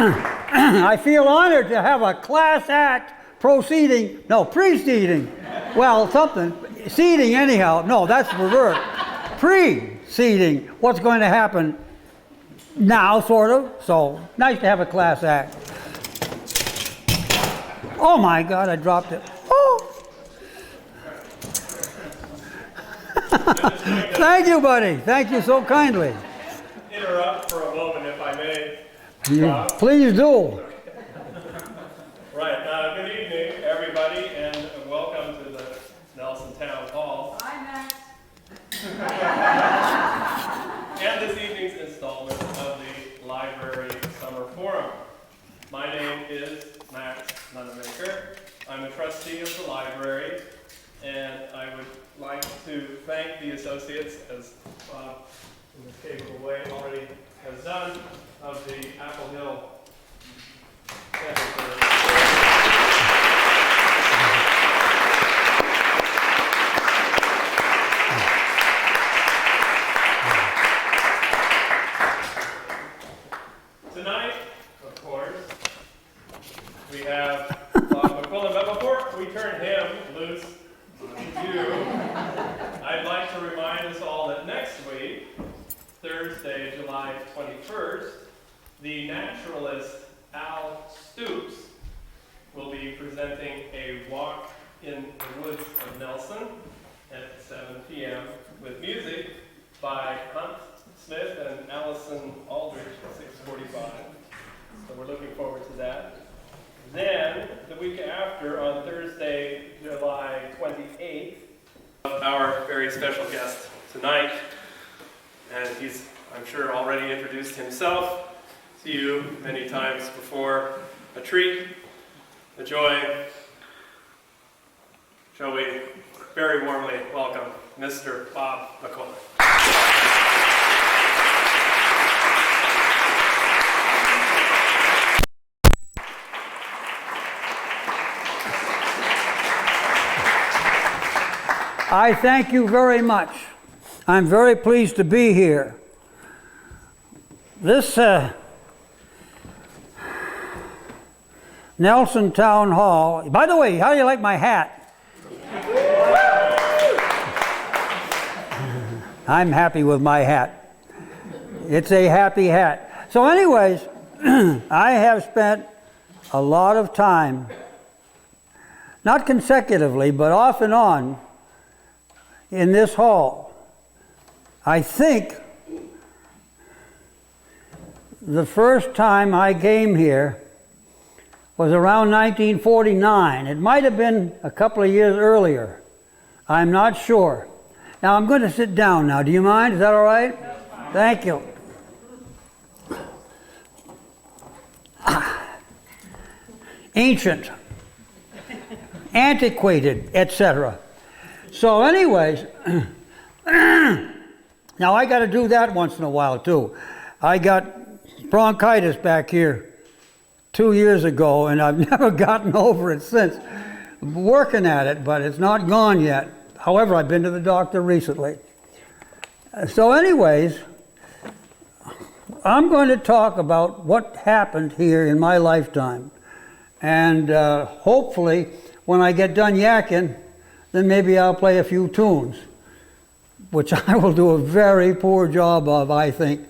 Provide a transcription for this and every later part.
I feel honored to have a class act preceding, well, something, seeding anyhow. No, that's the reverse. Preceding what's going to happen now, sort of. So, nice to have a class act. Oh my God, I dropped it. Oh. Thank you, buddy. Thank you so kindly. Interrupt for a moment, if I may. Please do. Right. Good evening, everybody, and welcome to the Nelson Town Hall. Hi, Max. And this evening's installment of the Library Summer Forum. My name is Max Nunemaker. I'm a trustee of the library, and I would like to thank the associates, as Bob, in his capable way, already has done, of the Apple Hill Center for tonight, of course, we have Bob McQuillan, but before we turn him loose on you, I'd like to remind us all that next week, Thursday, July 21st, the naturalist Al Stoops will be presenting a walk in the woods of Nelson at 7 p.m. with music by Hunt Smith and Allison Aldrich at 6:45. So we're looking forward to that. Then, the week after, on Thursday, July 28th, our very special guest tonight, and he's, I'm sure, already introduced himself to you many times before. A treat, a joy. Shall we very warmly welcome Mr. Bob McQuillan. I thank you very much. I'm very pleased to be here. This Nelson Town Hall, by the way, how do you like my hat? I'm happy with my hat. It's a happy hat. So anyways, I have spent a lot of time, not consecutively, but off and on, in this hall. I think the first time I came here was around 1949. It might have been a couple of years earlier. I'm not sure. Now I'm going to sit down now. Do you mind? Is that all right? Thank you. Ancient, antiquated, etc. So anyways, now I got to do that once in a while too. I got bronchitis back here 2 years ago, and I've never gotten over it since. I'm working at it, but it's not gone yet. However, I've been to the doctor recently. So anyways, I'm going to talk about what happened here in my lifetime. And hopefully, when I get done yakking, then maybe I'll play a few tunes, which I will do a very poor job of, I think.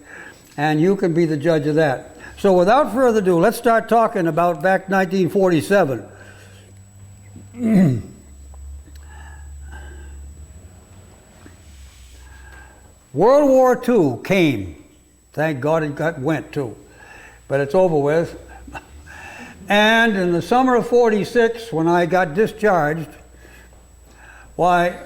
And you can be the judge of that. So without further ado, let's start talking about back 1947. World War II came. Thank God it went too. But it's over with. And in the summer of 46, when I got discharged, why,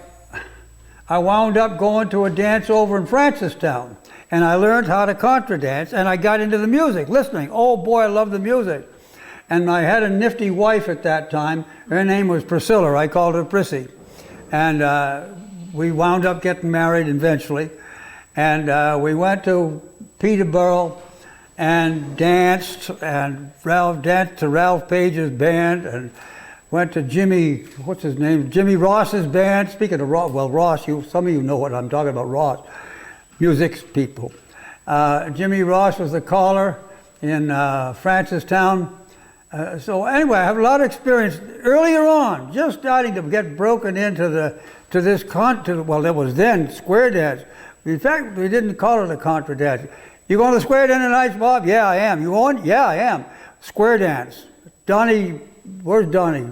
I wound up going to a dance over in Francistown. And I learned how to contra dance, and I got into the music, listening. Oh boy, I love the music. And I had a nifty wife at that time. Her name was Priscilla. I called her Prissy. And we wound up getting married eventually. And we went to Peterborough and danced, and danced to Ralph Page's band, and went to Jimmy Ross's band. Speaking of Ross, well, Ross, some of you know what I'm talking about, Ross. Music people. Jimmy Ross was the caller, in Francistown. So anyway, I have a lot of experience earlier on, just starting to get broken into well, that was then square dance. In fact, we didn't call it a contra dance. You going to square dance tonight, Bob? Yeah, I am. You going? Yeah, I am. Square dance. Donnie, where's Donnie?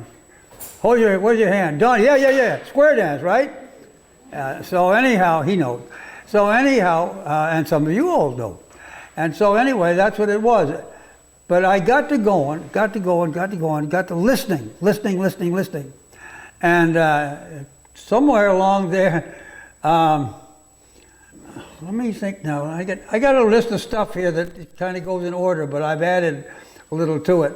Where's your hand? Donnie, yeah. Square dance, right? So anyhow, he knows. So anyhow, and some of you all know. And so anyway, that's what it was. But I got to listening. And somewhere along there, let me think now. I got a list of stuff here that kind of goes in order, but I've added a little to it.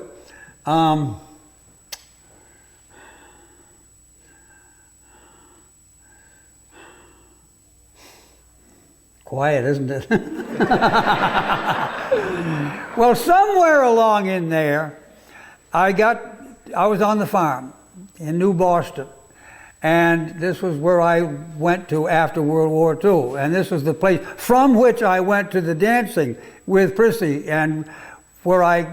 Quiet, isn't it? Well, somewhere along in there, I was on the farm in New Boston, and this was where I went to after World War II, and this was the place from which I went to the dancing with Prissy, and where I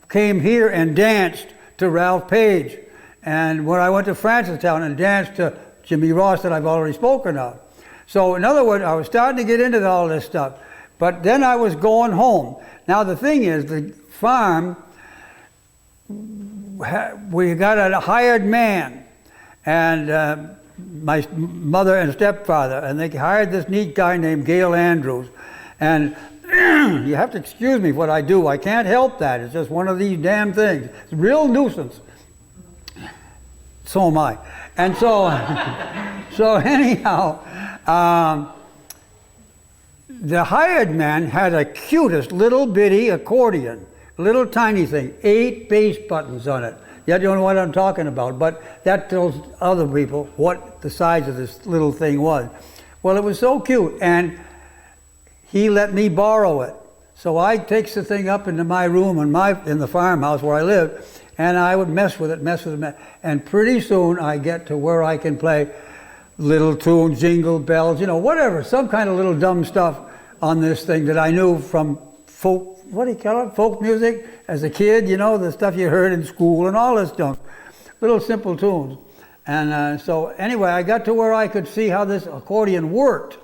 came here and danced to Ralph Page, and where I went to Francistown and danced to Jimmy Ross that I've already spoken of. So in other words, I was starting to get into all this stuff, but then I was going home. Now the thing is, the farm, we got a hired man, and my mother and stepfather, and they hired this neat guy named Gail Andrews. And you have to excuse me what I do. I can't help that. It's just one of these damn things. It's a real nuisance. So am I. And so, so anyhow, the hired man had a cutest little bitty accordion, little tiny thing, 8 bass buttons on it. You don't know what I'm talking about, but that tells other people what the size of this little thing was. Well, it was so cute, and he let me borrow it. So I takes the thing up into my room in the farmhouse where I lived, and I would mess with it, and pretty soon I get to where I can play little tunes, jingle bells, whatever, some kind of little dumb stuff on this thing that I knew from folk, what do you call it, folk music as a kid, the stuff you heard in school and all this junk, little simple tunes. And so anyway, I got to where I could see how this accordion worked.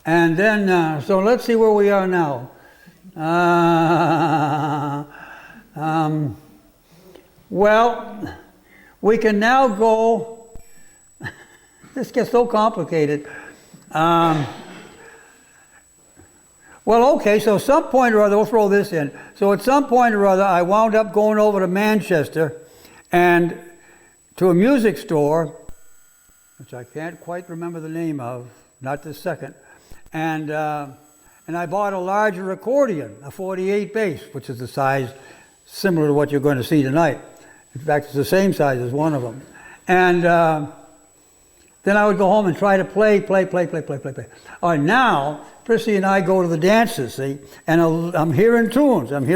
And then, so let's see where we are now. Well, we can now go, this gets so complicated. Well, okay, so some point or other, we'll throw this in. So at some point or other, I wound up going over to Manchester and to a music store, which I can't quite remember the name of, not this second, and I bought a larger accordion, a 48 bass, which is the size similar to what you're going to see tonight. In fact, it's the same size as one of them. And then I would go home and try to play. All right, now, Prissy and I go to the dances, see, and I'm hearing tunes. And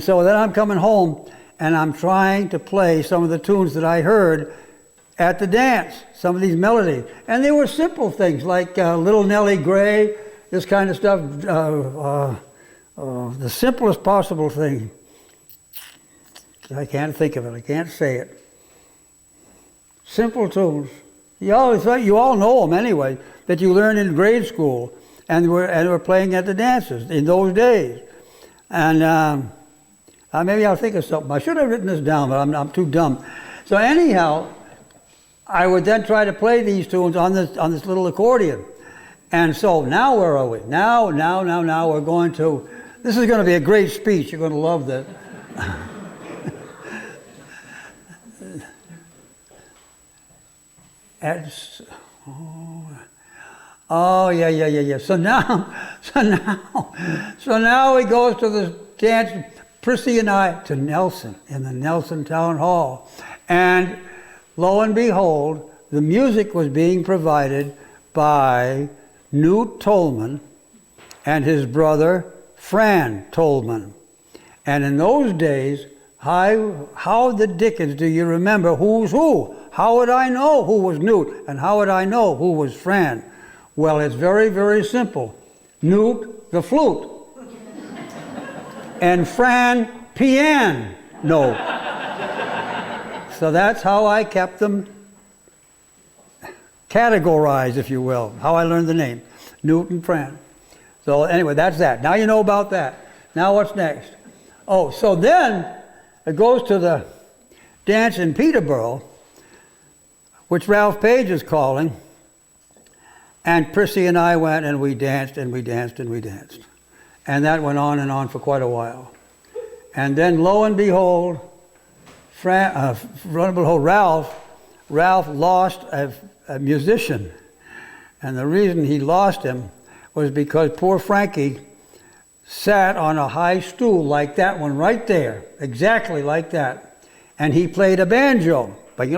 so then I'm coming home, and I'm trying to play some of the tunes that I heard at the dance, some of these melodies. And they were simple things, like Little Nellie Gray, this kind of stuff, the simplest possible thing. I can't think of it, I can't say it. Simple tunes. You all know them anyway, that you learned in grade school and were playing at the dances in those days. And maybe I'll think of something. I should have written this down, but I'm too dumb. So anyhow, I would then try to play these tunes on this little accordion. And so now where are we? Now we're going to, this is going to be a great speech. You're going to love this. Oh yeah. So now he goes to the dance, Prissy and I, to Nelson, in the Nelson Town Hall. And lo and behold, the music was being provided by Newt Tolman and his brother Fran Tolman. And in those days, how the dickens do you remember who's who? How would I know who was Newt, and how would I know who was Fran? Well, it's very, very simple. Newt, the flute. and Fran piano. So that's how I kept them categorized, if you will, how I learned the name, Newton Fran. So anyway, that's that. Now you know about that. Now what's next? Oh, so then it goes to the dance in Peterborough, which Ralph Page is calling, and Prissy and I went and we danced and we danced and we danced. And that went on and on for quite a while. And then lo and behold, Ralph lost a musician. And the reason he lost him was because poor Frankie sat on a high stool like that one right there, exactly like that. And he played a banjo. The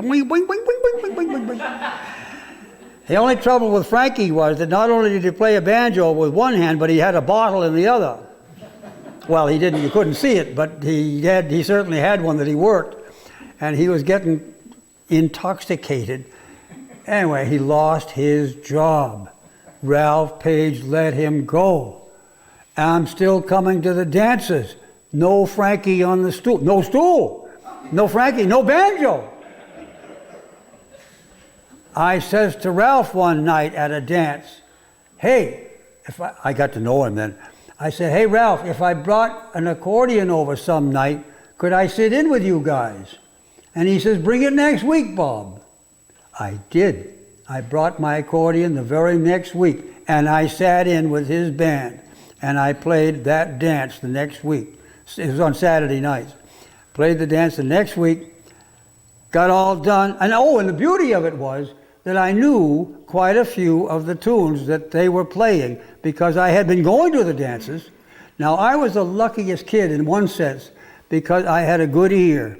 only trouble with Frankie was that not only did he play a banjo with one hand, but he had a bottle in the other. Well, he didn't, you couldn't see it, but he certainly had one that he worked. And he was getting intoxicated. Anyway, he lost his job. Ralph Page let him go. I'm still coming to the dances. No Frankie on the stool. No stool. No Frankie. No banjo. I says to Ralph one night at a dance, hey, I got to know him then. I said, hey, Ralph, if I brought an accordion over some night, could I sit in with you guys? And he says, bring it next week, Bob. I did. I brought my accordion the very next week, and I sat in with his band, and I played that dance the next week. It was on Saturday nights. Played the dance the next week, got all done. And the beauty of it was that I knew quite a few of the tunes that they were playing because I had been going to the dances. Now, I was the luckiest kid in one sense because I had a good ear.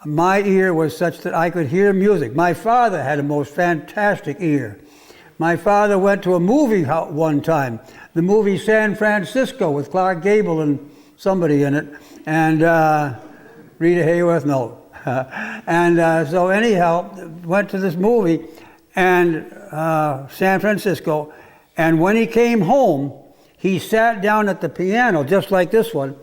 My ear was such that I could hear music. My father had a most fantastic ear. My father went to a movie one time, the movie San Francisco with Clark Gable and somebody in it, and Rita Hayworth, no. So anyhow, went to this movie, and San Francisco, and when he came home, he sat down at the piano, just like this one,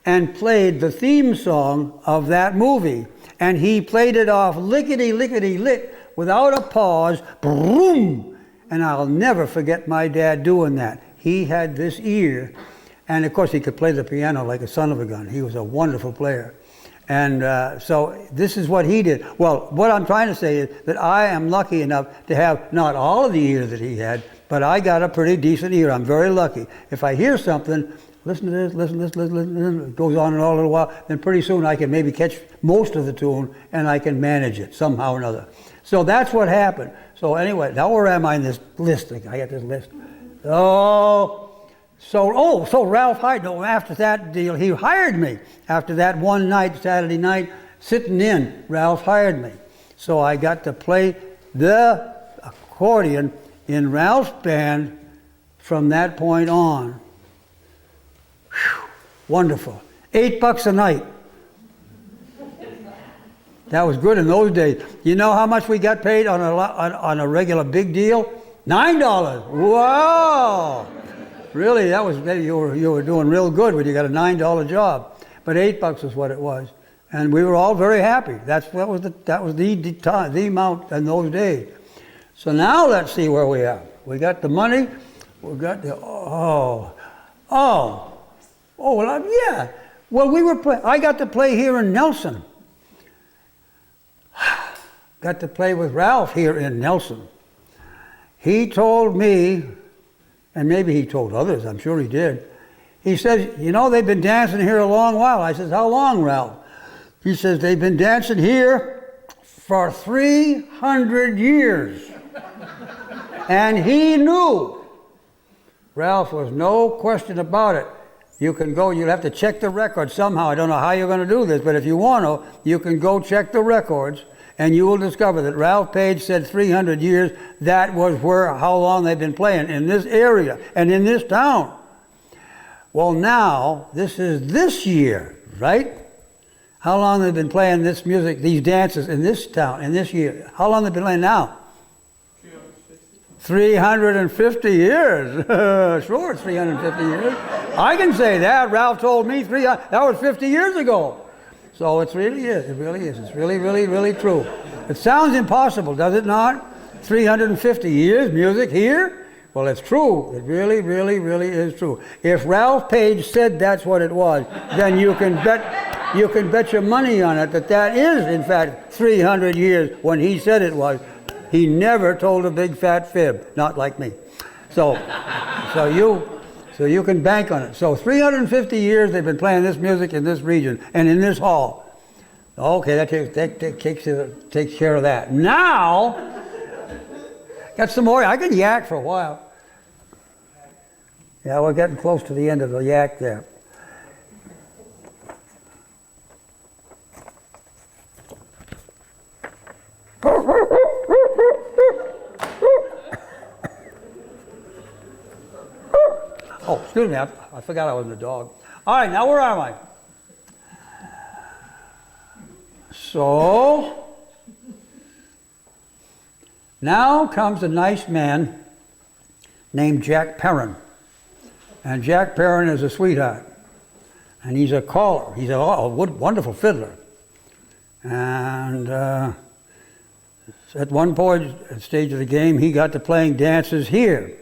and played the theme song of that movie. And he played it off lickety-lickety-lick without a pause, boom! And I'll never forget my dad doing that. He had this ear, and of course he could play the piano like a son of a gun. He was a wonderful player. And so this is what he did. Well, what I'm trying to say is that I am lucky enough to have not all of the ear that he had, but I got a pretty decent ear. I'm very lucky. If I hear something, listen to this, listen to this, listen. It goes on and on a little while. Then pretty soon I can maybe catch most of the tune and I can manage it somehow or another. So that's what happened. So anyway, now where am I in this list? I got this list. So Ralph hired, after that deal, he hired me. After that one night, Saturday night, sitting in, Ralph hired me. So I got to play the accordion in Ralph's band from that point on. Whew, wonderful. $8 a night. That was good in those days. You know how much we got paid on a regular big deal? $9. Wow! Really, that was, maybe you were doing real good when you got a $9 job. But $8 is what it was. And we were all very happy. That was the amount in those days. So now let's see where we are. We got the money. We got the, well, yeah. Well, I got to play here in Nelson. Got to play with Ralph here in Nelson. He told me, and maybe he told others, I'm sure he did. He says, they've been dancing here a long while. I says, how long, Ralph? He says, they've been dancing here for 300 years. And he knew. Ralph was no question about it. You can go, you'll have to check the records somehow. I don't know how you're going to do this, but if you want to, you can go check the records and you will discover that Ralph Page said 300 years. That was how long they've been playing in this area and in this town. Well, now, this is this year, right? How long they've been playing this music, these dances in this town, in this year? How long they've been playing now? 350 years. Sure, it's 350 years. I can say that. Ralph told me that was 50 years ago. So it really is. It really is. It's really, really, really true. It sounds impossible, does it not? 350 years, music here? Well, it's true. It really, really, really is true. If Ralph Page said that's what it was, then you can bet your money on it that is, in fact, 300 years when he said it was. He never told a big fat fib, not like me. So you can bank on it. So 350 years they've been playing this music in this region and in this hall. Okay, that takes care of that. Now, got some more. I could yak for a while. Yeah, we're getting close to the end of the yak there. Oh, excuse me, I forgot I was the dog. All right, now where am I? So, now comes a nice man named Jack Perrin. And Jack Perrin is a sweetheart. And he's a caller. He's a wonderful fiddler. And at one point, at the stage of the game, he got to playing dances here.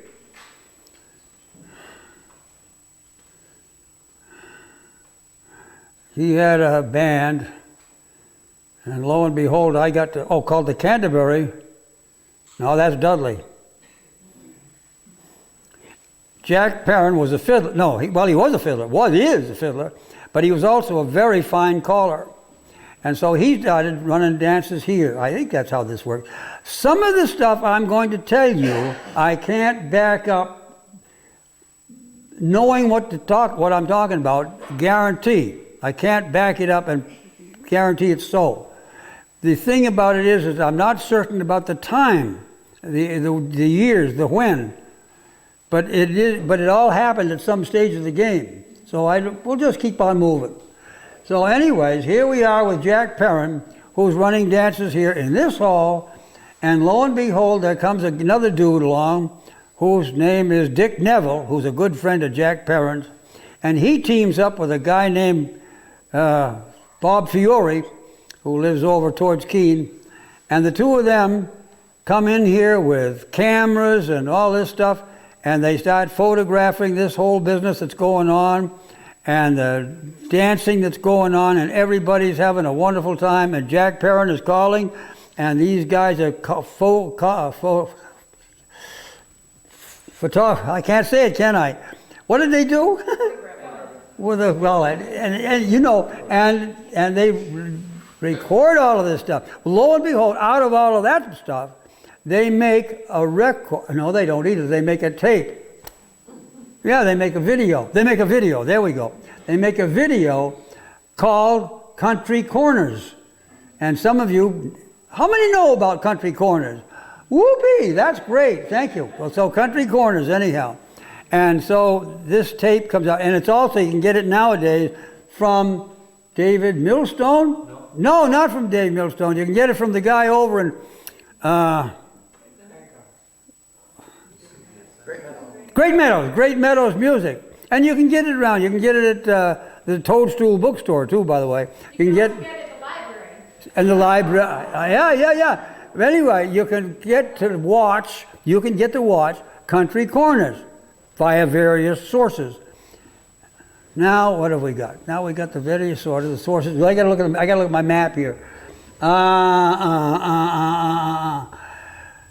He had a band, and lo and behold, I got to, called the Canterbury. No, that's Dudley. Jack Perrin was a fiddler. No, he was a fiddler. Is a fiddler, but he was also a very fine caller. And so he started running dances here. I think that's how this works. Some of the stuff I'm going to tell you, I can't back up knowing what I'm talking about, guarantee. I can't back it up and guarantee it's so. The thing about it is I'm not certain about the time, the years, the when, but it all happened at some stage of the game. So we'll just keep on moving. So anyways, here we are with Jack Perrin, who's running dances here in this hall, and lo and behold, there comes another dude along, whose name is Dick Neville, who's a good friend of Jack Perrin's, and he teams up with a guy named Bob Fiore, who lives over towards Keene, and the two of them come in here with cameras and all this stuff, and they start photographing this whole business that's going on, and the dancing that's going on, and everybody's having a wonderful time, and Jack Perrin is calling, and these guys are I can't say it, can I? What did they do? And they record all of this stuff. Lo and behold, out of all of that stuff, they make a record. No, they don't either. They make a tape. Yeah, they make a video. There we go. They make a video called Country Corners. And some of you, how many know about Country Corners? Whoopee, that's great. Thank you. Well, so Country Corners, anyhow. And so this tape comes out, and it's also, you can get it nowadays from David Millstone? No, not from Dave Millstone. You can get it from the guy over in Great Meadows Music. And you can get it around. You can get it at the Toadstool bookstore, too, by the way. You can get it at the library. And the library. Yeah. Anyway, you can get to watch Country Corners via various sources. Now, what have we got? Now we got the various sources. I got to look at my map here.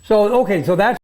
So that's